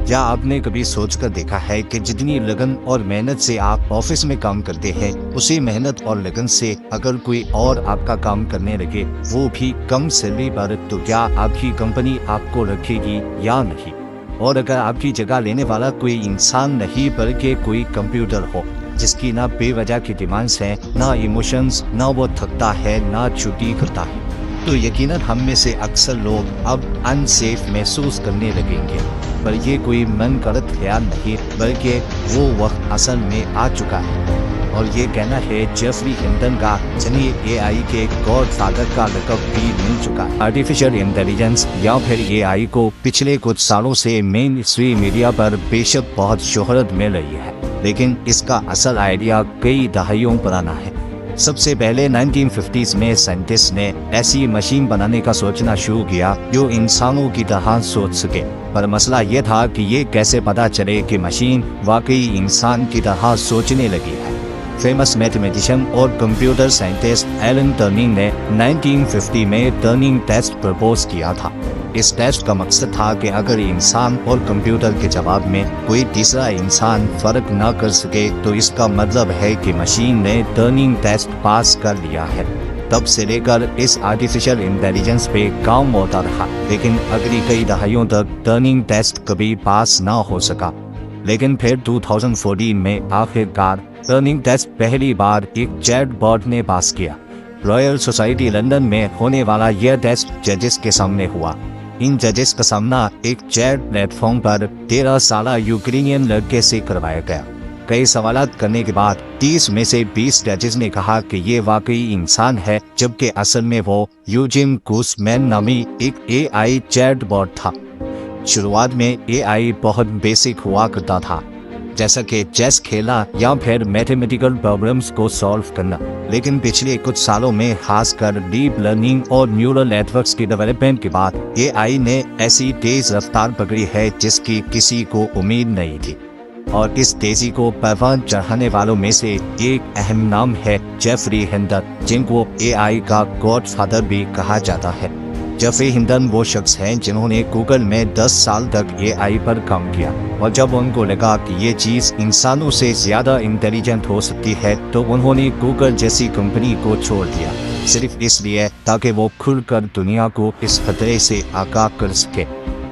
क्या आपने कभी सोच कर देखा है कि जितनी लगन और मेहनत से आप ऑफिस में काम करते हैं, उसी मेहनत और लगन से अगर कोई और आपका काम करने लगे, वो भी कम सैलरी पर, तो क्या आपकी कंपनी आपको रखेगी या नहीं? और अगर आपकी जगह लेने वाला कोई इंसान नहीं बल्कि कोई कंप्यूटर हो, जिसकी ना बेवजह की डिमांड्स हैं, ना इमोशंस, ना वो थकता है ना छुट्टी करता है, तो यकीनन हम में से अक्सर लोग अब अनसेफ महसूस करने लगेंगे। पर ये कोई मन गलत ख्याल नहीं, बल्कि वो वक्त असल में आ चुका है। और ये कहना है जेफरी हिंडन का, जिन्हें एआई के गॉडफादर का लक़ब भी मिल चुका है। आर्टिफिशियल इंटेलिजेंस या फिर एआई को पिछले कुछ सालों से मेन स्ट्रीम मीडिया पर बेशक बहुत शोहरत मिल रही है, लेकिन इसका असल आइडिया कई दहाइयों पुराना है। सबसे पहले 1950s में साइंटिस्ट ने ऐसी मशीन बनाने का सोचना शुरू किया जो इंसानों की तरह सोच सके। पर मसला ये था कि ये कैसे पता चले कि मशीन वाकई इंसान की तरह सोचने लगी है। फेमस मैथमेटिशियन और कंप्यूटर साइंटिस्ट एलन टर्निंग ने 1950 में टर्निंग टेस्ट प्रपोज किया था। इस टेस्ट का मकसद था कि अगर इंसान और कंप्यूटर के जवाब में कोई तीसरा इंसान फर्क न कर सके, तो इसका मतलब है कि मशीन ने टर्निंग टेस्ट पास कर लिया है। तब से लेकर इस आर्टिफिशियल इंटेलिजेंस पे काम होता रहा, लेकिन अगली कई दहाइयों तक टर्निंग टेस्ट कभी पास ना हो सका। लेकिन फिर 2014 में आखिरकार टर्निंग टेस्ट पहली बार एक चैटबॉट ने पास किया। रॉयल सोसाइटी लंदन में होने वाला यह टेस्ट जजेस के सामने हुआ। इन जजेस का सामना एक चैट प्लेटफॉर्म पर 13 साला यूक्रेनियन लड़के से करवाया गया। कई सवालात करने के बाद 30 में से 20 जजेस ने कहा कि ये वाकई इंसान है, जबकि असल में वो यूजिन गुसमैन नामी एक एआई चैटबॉट था। शुरुआत में एआई बहुत बेसिक हुआ करता था, जैसा कि चेस खेलना या फिर मैथमेटिकल प्रॉब्लम्स को सॉल्व करना। लेकिन पिछले कुछ सालों में, खासकर डीप लर्निंग और न्यूरल नेटवर्क्स की डेवलपमेंट के बाद, एआई ने ऐसी तेज रफ्तार पकड़ी है जिसकी किसी को उम्मीद नहीं थी। और इस तेजी को परवान चढ़ाने वालों में से एक अहम नाम है जेफरी हिंडन, जिनको एआई का गॉडफादर भी कहा जाता है। जेफरी हिंडन वो शख्स हैं जिन्होंने गूगल में 10 साल तक एआई पर काम किया, और जब उनको लगा कि ये चीज़ इंसानों से ज़्यादा इंटेलिजेंट हो सकती है, तो उन्होंने गूगल जैसी कंपनी को छोड़ दिया, सिर्फ इसलिए ताकि वो खुलकर दुनिया को इस खतरे से आगाह कर सके।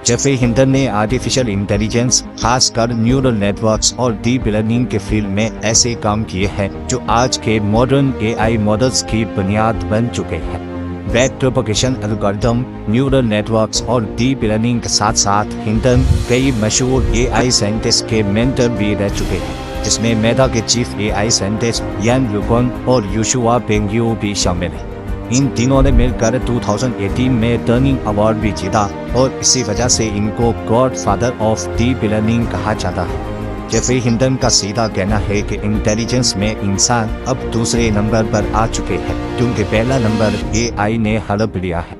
जेफरी हिंडन ने आर्टिफिशियल इंटेलिजेंस, खासकर न्यूरल नेटवर्क्स और डीप लर्निंग के फील्ड में ऐसे काम किए हैं जो आज के मॉडर्न एआई मॉडल्स की बुनियाद बन चुके हैं। Back propagation algorithm, neural networks और डीप लर्निंग के साथ साथ हिंडन कई मशहूर एआई साइंटिस्ट के मेंटर भी रह चुके हैं, जिसमें मेटा के चीफ एआई साइंटिस्ट यान ल्यूकन और योशुआ पेंगियो भी शामिल हैं। इन तीनों ने मिलकर 2018 में टर्निंग अवार्ड भी जीता, और इसी वजह से इनको गॉडफादर ऑफ डीप लर्निंग कहा जाता है। जेफरी हिंडन का सीधा कहना है कि इंटेलिजेंस में इंसान अब दूसरे नंबर पर आ चुके हैं, क्योंकि पहला नंबर एआई ने हड़प लिया है।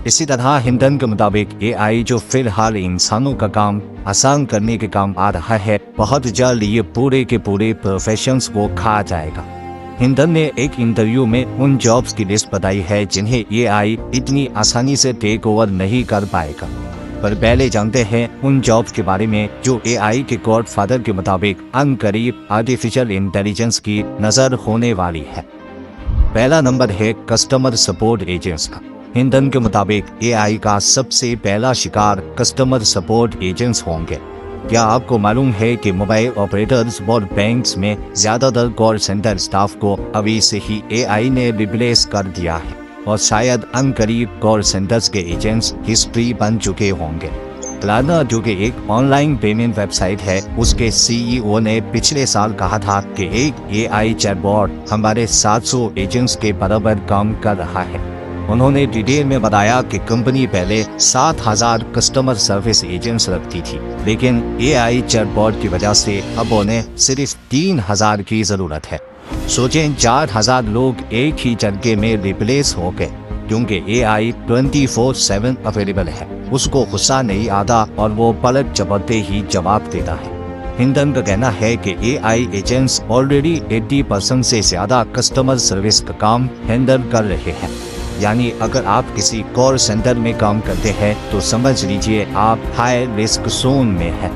इसी तरह हिंडन के मुताबिक एआई जो फिलहाल इंसानों का काम आसान करने के काम आ रहा है, बहुत जल्द ये पूरे के पूरे प्रोफेशंस को खा जाएगा। हिंडन ने एक इंटरव्यू में उन जॉब्स की लिस्ट बताई है जिन्हें एआई इतनी आसानी से टेक ओवर नहीं कर पाएगा। पर पहले जानते हैं उन जॉब्स के बारे में जो एआई के गॉडफादर के मुताबिक अनकरीब आर्टिफिशियल इंटेलिजेंस की नजर होने वाली है। पहला नंबर है कस्टमर सपोर्ट एजेंट्स का। हिंडन के मुताबिक एआई का सबसे पहला शिकार कस्टमर सपोर्ट एजेंट्स होंगे। क्या आपको मालूम है कि मोबाइल ऑपरेटर्स और बैंक्स में ज्यादातर कॉल सेंटर स्टाफ को अभी से ही एआई ने रिप्लेस कर दिया है, और शायद अनकरीब कॉल सेंटर्स के एजेंट्स हिस्ट्री बन चुके होंगे। क्लारना, जो कि एक ऑनलाइन पेमेंट वेबसाइट है, उसके सीईओ ने पिछले साल कहा था कि एक एआई चैटबॉट हमारे 700 एजेंट्स के बराबर काम कर रहा है। उन्होंने डिटेल में बताया कि कंपनी पहले 7000 कस्टमर सर्विस एजेंट्स रखती थी, लेकिन एआई चैटबॉट की वजह से अब उन्हें सिर्फ 3000 की जरूरत है। सोचें, 4000 लोग एक ही झटके में रिप्लेस हो गए, क्योंकि एआई 24/7 अवेलेबल है। उसको गुस्सा नहीं आता और वो पलक झपकते ही जवाब देता है। हिंडन का कहना है कि एआई एजेंट्स ऑलरेडी 80% से ज्यादा कस्टमर सर्विस का काम हैंडल कर रहे हैं। यानी अगर आप किसी कॉल सेंटर में काम करते हैं तो समझ लीजिए आप हाई रिस्क जोन में हैं।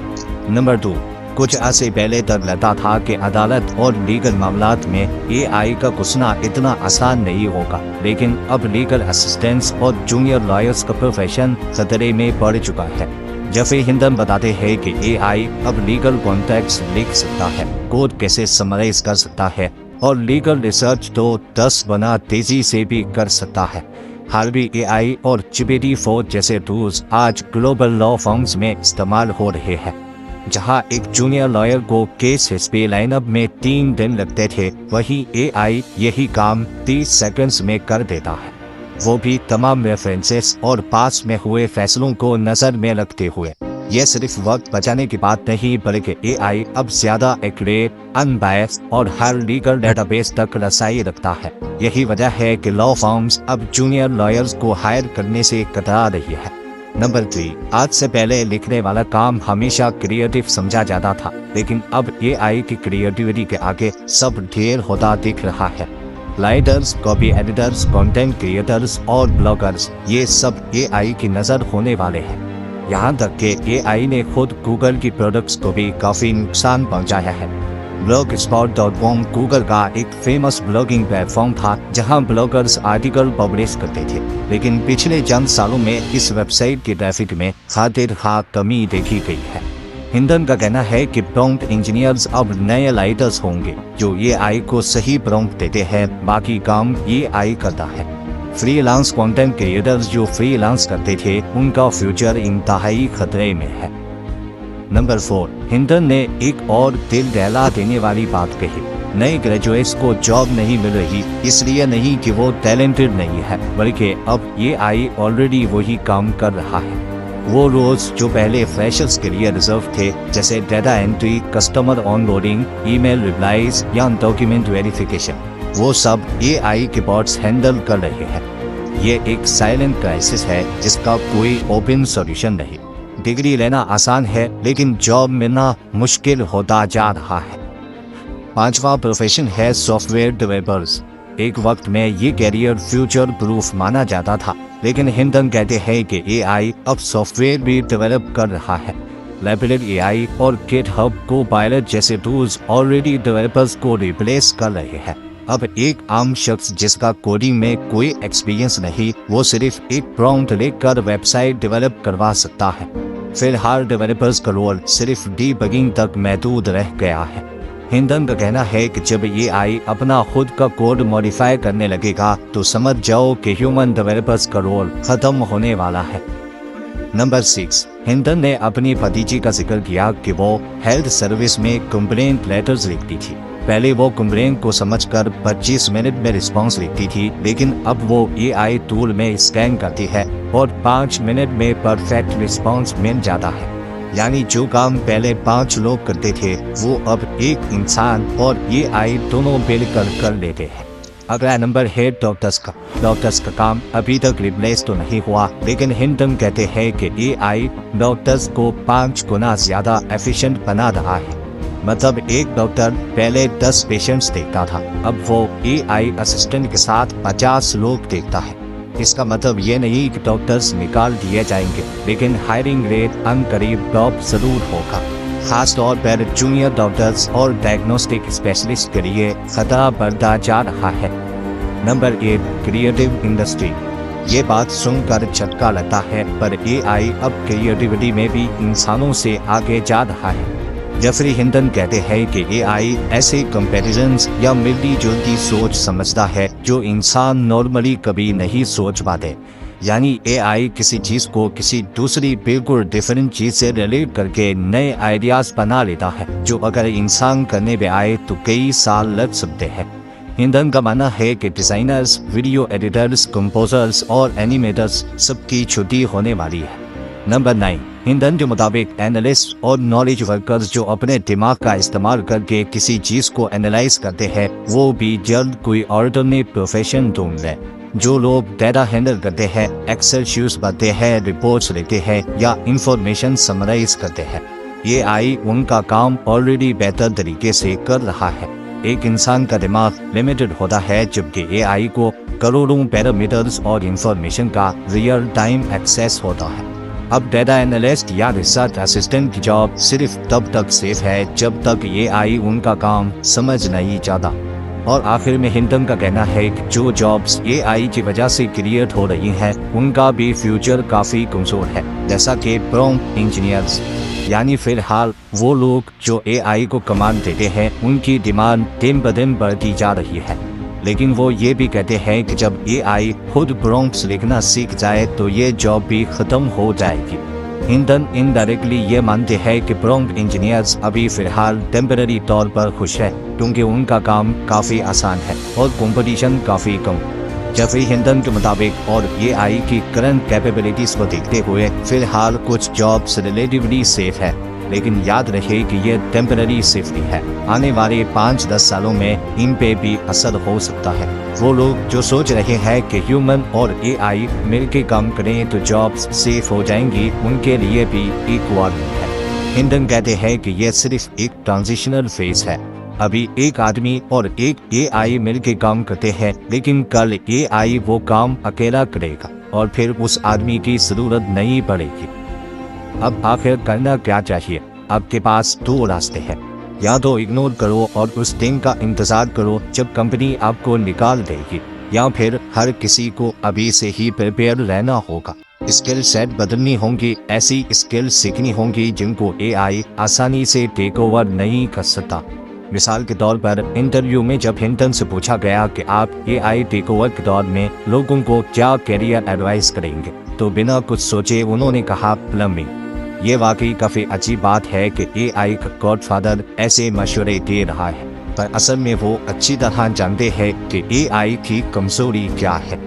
नंबर 2, कुछ अरसे पहले तक लगता था कि अदालत और लीगल मामलात में एआई का घुसना इतना आसान नहीं होगा, लेकिन अब लीगल असिस्टेंट्स और जूनियर लॉयर्स का प्रोफेशन खतरे में पड़ चुका है। जेफरी हिंडन बताते हैं कि एआई अब लीगल कॉन्ट्रैक्ट्स लिख सकता है, कोड कैसे समराइज कर सकता है और लीगल रिसर्च तो 10 गुना तेजी से भी कर सकता है। हार्वी एआई और GPT-4 जैसे टूल्स आज ग्लोबल लॉ फर्म्स में इस्तेमाल हो रहे हैं। जहां एक जूनियर लॉयर को केस हिस्ट्री लाइनअप में 3 दिन लगते थे, वहीं एआई यही काम 30 सेकंड्स में कर देता है, वो भी तमाम रेफरेंसेस और पास में हुए फैसलों को नजर में रखते हुए। यह सिर्फ वक्त बचाने की बात नहीं, बल्कि एआई अब ज्यादा एक्यूरेट, अनबायस्ड और हर लीगल डेटाबेस तक रसाई रखता है। यही वजह है कि लॉ फर्म्स अब जूनियर लॉयर्स को हायर करने से कतरा रही है। नंबर 3, आज से पहले लिखने वाला काम हमेशा क्रिएटिव समझा जाता था, लेकिन अब एआई की क्रिएटिविटी के आगे सब ढेर होता दिख रहा है। Writers, copy editors, content creators और ब्लॉगर्स, ये सब एआई की नजर होने वाले हैं। यहाँ तक कि एआई ने खुद गूगल की प्रोडक्ट्स को भी काफी नुकसान पहुँचाया है। blogspot.com गूगल का एक फेमस ब्लॉगिंग प्लेटफॉर्म था, जहां ब्लॉगर्स आर्टिकल पब्लिश करते थे, लेकिन पिछले चंद सालों में इस वेबसाइट की ट्रैफिक में खातिर खा कमी देखी गई है। हिंडन का कहना है कि प्रॉम्प्ट इंजीनियर्स अब नए राइटर्स होंगे जो एआई को सही प्रॉम्प्ट देते हैं, बाकी काम एआई करता है। फ्रीलांस कंटेंट क्रिएटर्स जो फ्रीलांस करते थे, उनका फ्यूचर इंतहाई खतरे में है। नंबर 4, हिंडन ने एक और दिल दहला देने वाली बात कही। नए ग्रेजुएट्स को जॉब नहीं मिल रही, इसलिए नहीं कि वो टैलेंटेड नहीं है, बल्कि अब एआई ऑलरेडी वही काम कर रहा है। वो रोल्स जो पहले फ्रेशर्स के लिए रिजर्व थे, जैसे data entry, customer onboarding, email replies या डॉक्यूमेंट वेरिफिकेशन, वो सब एआई के बॉट्स हैंडल कर रहे हैं। ये एक साइलेंट क्राइसिस है जिसका कोई ओपन सॉल्यूशन नहीं। डिग्री लेना आसान है, लेकिन जॉब मिलना मुश्किल होता जा रहा है। 5वां प्रोफेशन है सॉफ्टवेयर डेवलपर्स। एक वक्त में ये कैरियर फ्यूचर प्रूफ माना जाता था, लेकिन हिंडन कहते हैं कि एआई अब सॉफ्टवेयर भी डेवलप कर रहा है। लैपिडेट एआई और गिटहब कोपायलट जैसे टूल्स ऑलरेडी डेवलपर्स को रिप्लेस कर रहे हैं। अब एक आम शख्स जिसका कोडिंग में कोई एक्सपीरियंस नहीं, वो सिर्फ एक प्रॉम्प्ट लिखकर वेबसाइट डेवलप करवा सकता है। फिलहाल डेवलपर्स का रोल सिर्फ डीबगिंग तक महदूद रह गया है। हिंडन का कहना है कि जब एआई अपना खुद का कोड मॉडिफाई करने लगेगा, तो समझ जाओ कि ह्यूमन डेवलपर्स का रोल खत्म होने वाला है। नंबर 6, हिंडन ने अपनी भतीजी का जिक्र किया कि वो हेल्थ सर्विस में कंप्लेंट लेटर्स लिखती थी। पहले वो कंप्लेंट को समझकर 25 मिनट में रिस्पांस लिखती थी, लेकिन अब वो एआई टूल में स्कैन करती है और 5 मिनट में परफेक्ट रिस्पांस मिल जाता है। यानी जो काम पहले 5 लोग करते थे, वो अब एक इंसान और एआई दोनों मिलकर कर लेते हैं। अगला नंबर है डॉक्टर्स का। डॉक्टर्स का काम अभी तक रिप्लेस तो नहीं हुआ, लेकिन हिंडन कहते हैं कि एआई डॉक्टर्स को 5 गुना ज्यादा एफिशिएंट बना रहा है। मतलब एक डॉक्टर पहले 10 पेशेंट्स देखता था, अब वो एआई असिस्टेंट के साथ 50 लोग देखता है। इसका मतलब ये नहीं कि डॉक्टर्स निकाल दिए जाएंगे, लेकिन हायरिंग रेट अनकरीब ड्रॉप जरूर होगा। खास तौर पर जूनियर डॉक्टर्स और डायग्नोस्टिक स्पेशलिस्ट के लिए खतरा बढ़ता जा रहा है। Number 8, creative industry. ये बात सुनकर झटका लगता है, पर एआई अब क्रिएटिविटी में भी इंसानों से आगे जा रहा है। जेफरी हिंडन कहते हैं कि एआई ऐसे कंपैरिजन्स या मिलती जुलती सोच समझता है जो इंसान नॉर्मली कभी नहीं सोच पाते। यानी एआई किसी चीज को किसी दूसरी बिल्कुल डिफरेंट चीज से रिलेट करके नए आइडियाज बना लेता है, जो अगर इंसान करने पे आए तो कई साल लग सकते हैं। हिंडन का मानना है कि डिजाइनर्स, वीडियो एडिटर्स, कंपोजर्स और एनिमेटर्स सबकी छुट्टी होने वाली है। नंबर 9, हिंडन के मुताबिक एनालिस्ट और नॉलेज वर्कर्स जो अपने दिमाग का इस्तेमाल करके किसी चीज को एनालाइज करते हैं, वो भी जल्द कोई ऑल्टरनेट प्रोफेशन ढूंढ लें। जो लोग डाटा हैंडल करते हैं, एक्सेल शीट्स भरते हैं, रिपोर्ट्स लिखते हैं या इंफॉर्मेशन समराइज करते हैं, एआई उनका काम ऑलरेडी बेहतर तरीके से कर रहा है। एक इंसान का दिमाग लिमिटेड होता है, जबकि एआई को करोड़ों पैरामीटर्स और इंफॉर्मेशन का रियल टाइम एक्सेस होता है। अब डेटा एनालिस्ट या रिसर्च असिस्टेंट की जॉब सिर्फ तब तक सेफ है जब तक एआई उनका काम समझ नहीं जाता। और आखिर में हिंटन का कहना है कि जो जॉब्स एआई की वजह से क्रिएट हो रही हैं उनका भी फ्यूचर काफ़ी कमज़ोर है, जैसा कि प्रॉम्प्ट इंजीनियर्स, यानी फिलहाल वो लोग जो एआई को कमांड देते हैं उनकी डिमांड दिन ब दिन बढ़ती जा रही है। लेकिन वो ये भी कहते हैं कि जब एआई खुद प्रॉम्प्ट्स लिखना सीख जाए तो ये जॉब भी ख़त्म हो जाएगी। हिंटन इनडायरेक्टली ये मानते हैं कि प्रॉम्प्ट इंजीनियर्स अभी फिलहाल टेम्पररी तौर पर खुश है क्योंकि उनका काम काफ़ी आसान है और कंपटीशन काफ़ी कम। जेफरी हिंटन के मुताबिक और एआई की करंट कैपेबिलिटीज को देखते हुए फिलहाल कुछ जॉब्स रिलेटिवली सेफ है, लेकिन याद रहे कि ये टेम्पररी सेफ्टी है। आने वाले 5-10 सालों में इन पे भी असर हो सकता है। वो लोग जो सोच रहे हैं कि ह्यूमन और एआई मिलकर काम करें तो जॉब्स सेफ हो जाएंगी, उनके लिए भी एक वार्निंग है। हिंटन कहते हैं कि ये सिर्फ एक ट्रांजिशनल फेज है। अभी एक आदमी और एक एआई मिलकर काम करते हैं, लेकिन कल एआई वो काम अकेला करेगा और फिर उस आदमी की जरूरत नहीं पड़ेगी। अब आखिर करना क्या चाहिए? आपके पास दो रास्ते हैं, या तो इग्नोर करो और उस दिन का इंतजार करो जब कंपनी आपको निकाल देगी, या फिर हर किसी को अभी से ही प्रिपेयर रहना होगा। स्किल सेट बदलनी होंगी, ऐसी स्किल सीखनी होंगी जिनको एआई आसानी से टेक ओवर नहीं कर सकता। मिसाल के तौर पर इंटरव्यू में जब हिंटन से पूछा गया कि आप एआई टेक ओवर के दौर में लोगों को क्या करियर एडवाइस करेंगे, तो बिना कुछ सोचे उन्होंने कहा प्लम्बिंग। ये वाकई काफ़ी अच्छी बात है कि एआई का गॉडफादर ऐसे मशवरे दे रहा है, पर असल में वो अच्छी तरह जानते हैं कि एआई की कमजोरी क्या है।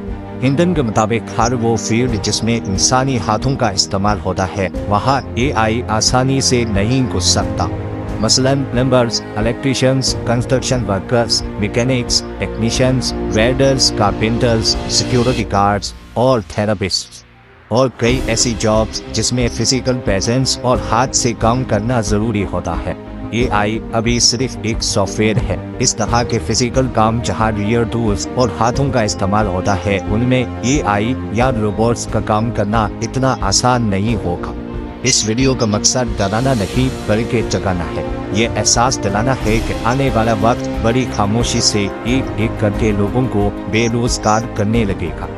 हिंटन के मुताबिक हर वो फील्ड जिसमें इंसानी हाथों का इस्तेमाल होता है वहाँ एआई आसानी से नहीं घुस सकता। मसलन plumbers, electricians, construction workers, mechanics, technicians, welders, carpenters, security guards और थेरेपिस्ट, और कई ऐसी जॉब्स जिसमें फिजिकल प्रेजेंस और हाथ से काम करना जरूरी होता है। एआई अभी सिर्फ एक सॉफ्टवेयर है। इस तरह के फिजिकल काम जहां रियल टूल्स और हाथों का इस्तेमाल होता है उनमें एआई या रोबोट्स का काम करना इतना आसान नहीं होगा। इस वीडियो का मकसद डराना नहीं बल्कि जगाना है। ये एहसास दिलाना है कि आने वाला वक्त बड़ी खामोशी से एक एक करके लोगों को बेरोजगार करने लगेगा।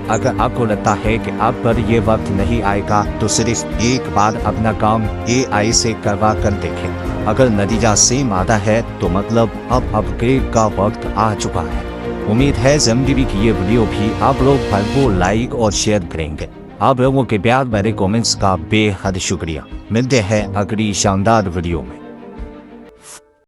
अगर आपको लगता है कि आप पर ये वक्त नहीं आएगा तो सिर्फ एक बार अपना काम एआई से करवा कर देखें। अगर नतीजा सेम आता है तो मतलब अब अपग्रेड का वक्त आ चुका है। उम्मीद है ज़िंदगी की ये वीडियो भी आप लोग भरपूर लाइक और शेयर करेंगे। आप लोगों के प्यार भरे कमेंट्स का बेहद शुक्रिया। मिलते हैं अगली शानदार वीडियो में।